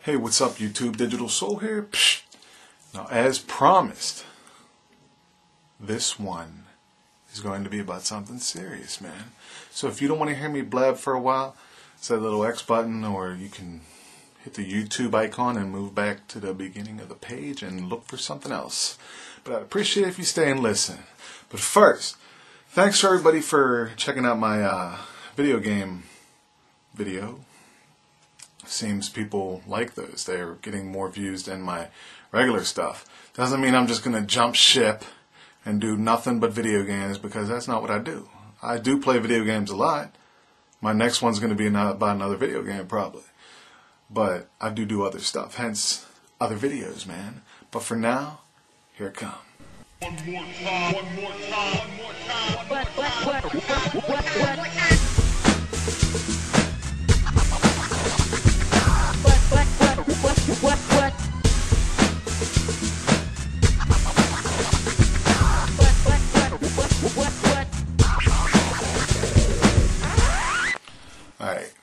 Hey, what's up YouTube? Digital Soul here. Psh. Now, as promised, this one is going to be about something serious, man. So if you don't want to hear me blab for a while, it's that little X button, or you can hit the YouTube icon and move back to the beginning of the page and look for something else. But I'd appreciate it if you stay and listen. But first, thanks for everybody for checking out my video game video. Seems people like those. They're getting more views than my regular stuff. Doesn't mean I'm just going to jump ship and do nothing but video games, because that's not what I do. I do play video games a lot. My next one's going to be about another video game probably. But I do other stuff, hence other videos, man. But for now, here it comes. One more time, one more time, one more time, one more time. Alright.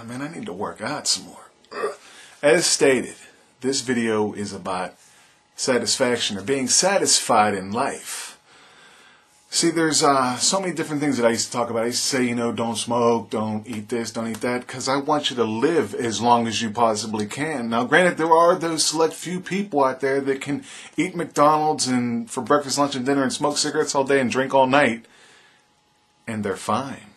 Man, I need to work out some more. As stated, this video is about satisfaction, or being satisfied in life. See, there's so many different things that I used to talk about. I used to say, don't smoke, don't eat this, don't eat that, because I want you to live as long as you possibly can. Now, granted, there are those select few people out there that can eat McDonald's and for breakfast, lunch, and dinner and smoke cigarettes all day and drink all night, and they're fine.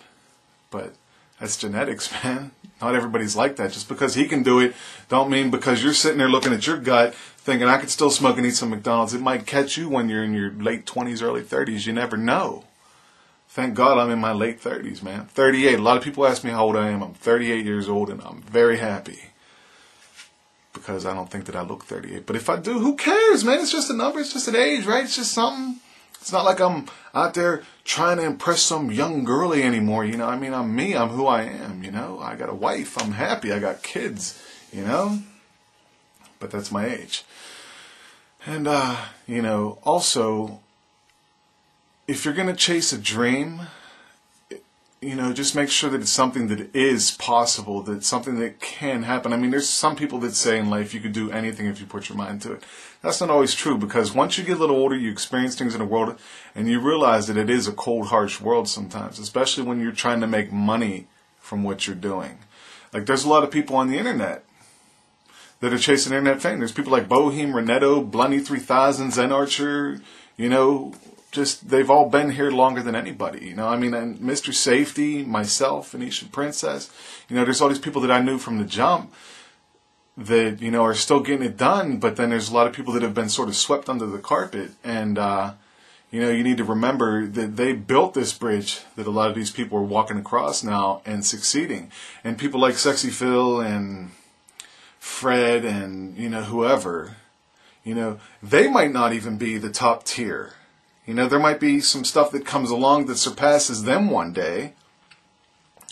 But that's genetics, man. Not everybody's like that. Just because he can do it, don't mean because you're sitting there looking at your gut thinking I could still smoke and eat some McDonald's. It might catch you when you're in your late 20s, early 30s. You never know. Thank God I'm in my late 30s, man. 38. A lot of people ask me how old I am. I'm 38 years old, and I'm very happy, because I don't think that I look 38. But if I do, who cares, man? It's just a number. It's just an age, right? It's just something. It's not like I'm out there trying to impress some young girlie anymore, I mean, I'm me. I'm who I am, I got a wife. I'm happy. I got kids, But that's my age. And, also, if you're going to chase a dream, just make sure that it's something that is possible, that it's something that can happen. I mean, there's some people that say in life you could do anything if you put your mind to it. That's not always true, because once you get a little older, you experience things in the world, and you realize that it is a cold, harsh world sometimes, especially when you're trying to make money from what you're doing. Like, there's a lot of people on the internet that are chasing internet fame. There's people like Bohem, Renetto, Blunny 3000, Zen Archer, just, they've all been here longer than anybody, I mean, and Mr. Safety, myself, Venetian Princess, there's all these people that I knew from the jump that, are still getting it done, but then there's a lot of people that have been sort of swept under the carpet, and, you need to remember that they built this bridge that a lot of these people are walking across now and succeeding. And people like Sexy Phil and Fred and, whoever, they might not even be the top tier. There might be some stuff that comes along that surpasses them one day,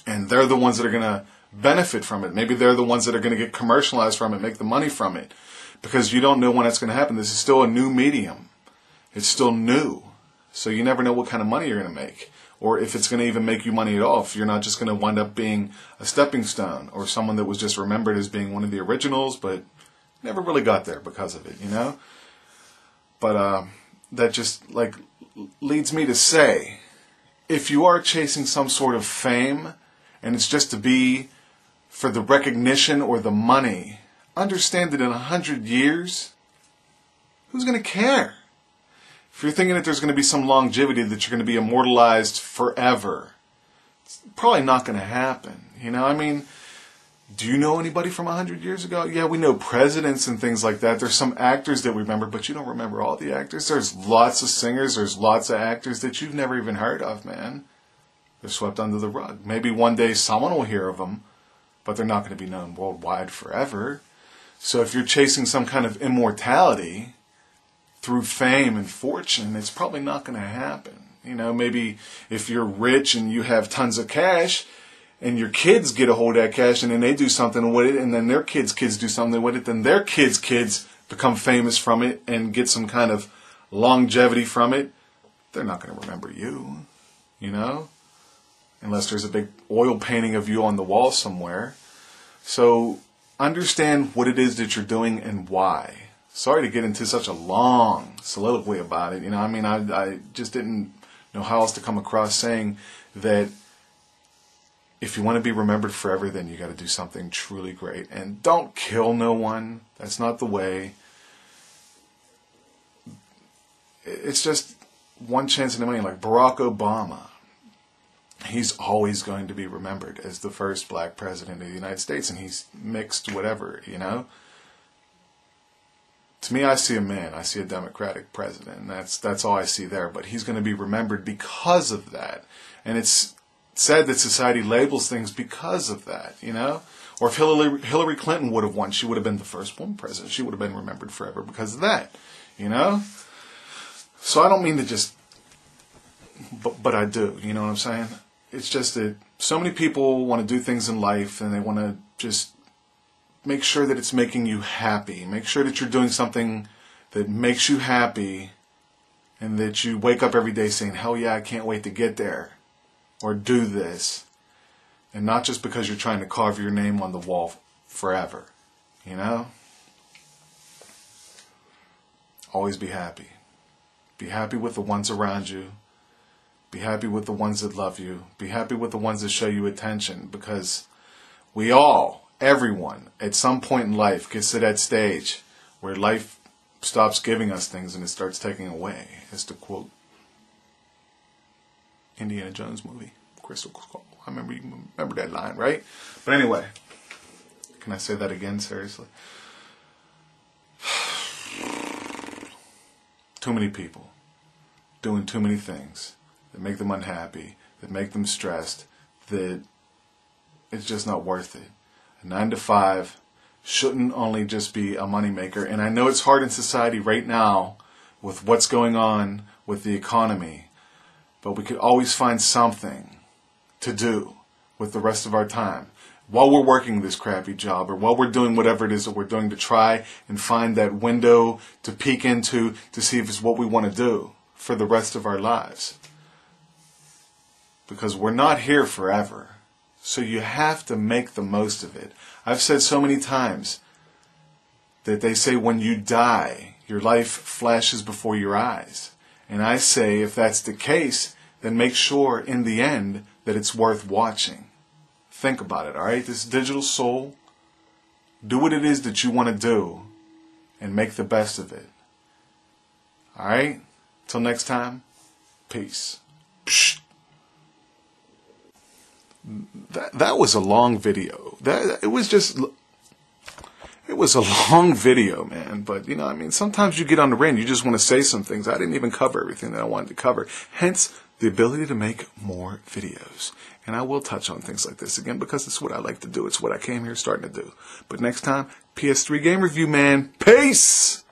and they're the ones that are going to benefit from it. Maybe they're the ones that are going to get commercialized from it, make the money from it, because you don't know when that's going to happen. This is still a new medium. It's still new, so you never know what kind of money you're going to make, or if it's going to even make you money at all, if you're not just going to wind up being a stepping stone, or someone that was just remembered as being one of the originals, but never really got there because of it, But, that just, leads me to say, if you are chasing some sort of fame, and it's just to be for the recognition or the money, understand that in 100 years, who's going to care? If you're thinking that there's going to be some longevity, that you're going to be immortalized forever, it's probably not going to happen. I mean, do you know anybody from 100 years ago? Yeah, we know presidents and things like that. There's some actors that we remember, but you don't remember all the actors. There's lots of singers, there's lots of actors that you've never even heard of, man. They're swept under the rug. Maybe one day someone will hear of them, but they're not going to be known worldwide forever. So if you're chasing some kind of immortality through fame and fortune, it's probably not going to happen. Maybe if you're rich and you have tons of cash, and your kids get a hold of that cash, and then they do something with it, and then their kids' kids do something with it, then their kids' kids become famous from it and get some kind of longevity from it, they're not going to remember you, Unless there's a big oil painting of you on the wall somewhere. So understand what it is that you're doing and why. Sorry to get into such a long soliloquy about it. I just didn't know how else to come across saying that if you want to be remembered forever, then you got to do something truly great. And don't kill no one. That's not the way. It's just one chance in a million. Like Barack Obama, he's always going to be remembered as the first black president of the United States, and he's mixed whatever, To me, I see a man. I see a Democratic president, and that's all I see there. But he's going to be remembered because of that. And it's said that society labels things because of that, Or if Hillary Clinton would have won, she would have been the first woman president. She would have been remembered forever because of that, So I don't mean to just, but I do, you know what I'm saying? It's just that so many people want to do things in life and they want to just make sure that it's making you happy. Make sure that you're doing something that makes you happy and that you wake up every day saying, hell yeah, I can't wait to get there or do this. And not just because you're trying to carve your name on the wall forever, Always be happy. Be happy with the ones around you. Be happy with the ones that love you. Be happy with the ones that show you attention, because we all, everyone, at some point in life gets to that stage where life stops giving us things and it starts taking away. As to quote Indiana Jones movie, Crystal Skull. I remember that line, right? But anyway, can I say that again, seriously? Too many people doing too many things that make them unhappy, that make them stressed, that it's just not worth it. A 9 to 5 shouldn't only just be a moneymaker. And I know it's hard in society right now with what's going on with the economy, but we could always find something to do with the rest of our time while we're working this crappy job or while we're doing whatever it is that we're doing, to try and find that window to peek into to see if it's what we want to do for the rest of our lives. Because we're not here forever. So you have to make the most of it. I've said so many times that they say when you die, your life flashes before your eyes. And I say if that's the case, then make sure in the end that it's worth watching. Think about it, alright? This digital soul, do what it is that you want to do and make the best of it. Alright? Till next time, peace. Psh. That was a long video. It was a long video, man. But, sometimes you get on the rant, you just want to say some things. I didn't even cover everything that I wanted to cover. Hence, the ability to make more videos. And I will touch on things like this again because it's what I like to do. It's what I came here starting to do. But next time, PS3 game review, man. Peace!